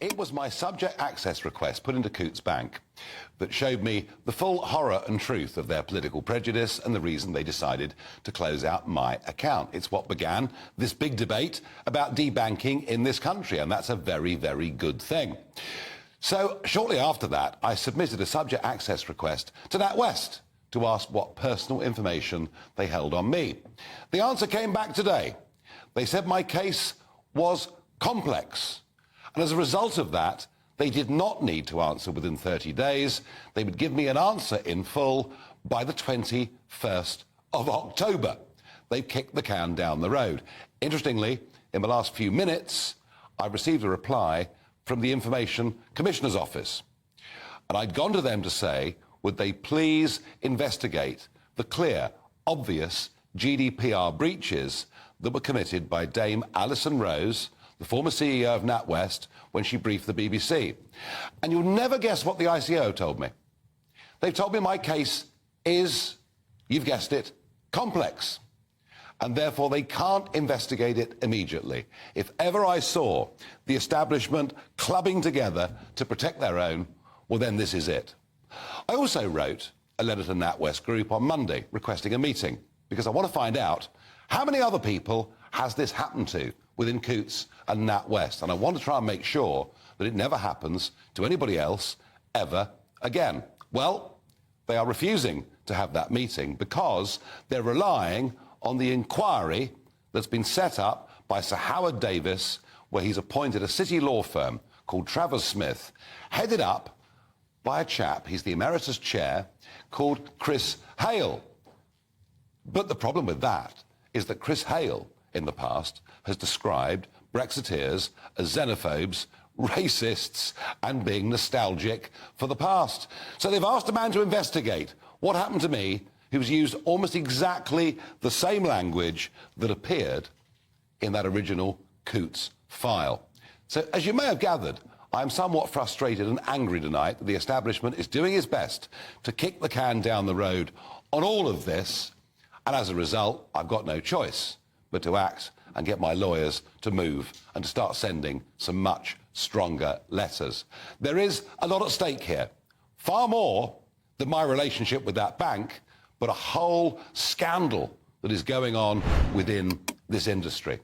It was my subject access request put into Coutts Bank that showed me the full horror and truth of their political prejudice and the reason they decided to close out my account. It's what began this big debate about debanking in this country, and that's a very, very good thing. So shortly after that, I submitted a subject access request to NatWest to ask what personal information they held on me. The answer came back today. They said my case was complex. And as a result of that, they did not need to answer within 30 days. They would give me an answer in full by the 21st of October. They've kicked the can down the road. Interestingly, in the last few minutes, I received a reply from the Information Commissioner's Office. And I'd gone to them to say, would they please investigate the clear, obvious GDPR breaches that were committed by Dame Alison Rose, the former CEO of NatWest, when she briefed the BBC. And you'll never guess what the ICO told me. They've told me my case is, you've guessed it, complex. And therefore they can't investigate it immediately. If ever I saw the establishment clubbing together to protect their own, well, then this is it. I also wrote a letter to NatWest Group on Monday requesting a meeting because I want to find out how many other people has this happened to within Coutts and NatWest, and I want to try and make sure that it never happens to anybody else ever again. Well, they are refusing to have that meeting because they're relying on the inquiry that's been set up by Sir Howard Davis, where he's appointed a city law firm called Travers Smith, headed up by a chap, he's the emeritus chair, called Chris Hale. But the problem with that is that Chris Hale, in the past, has described Brexiteers as xenophobes, racists, and being nostalgic for the past. So they've asked a man to investigate what happened to me, who's used almost exactly the same language that appeared in that original Coutts file. So, as you may have gathered, I'm somewhat frustrated and angry tonight that the establishment is doing its best to kick the can down the road on all of this, and as a result, I've got no choice but to act and get my lawyers to move and to start sending some much stronger letters. There is a lot at stake here, far more than my relationship with that bank, but a whole scandal that is going on within this industry.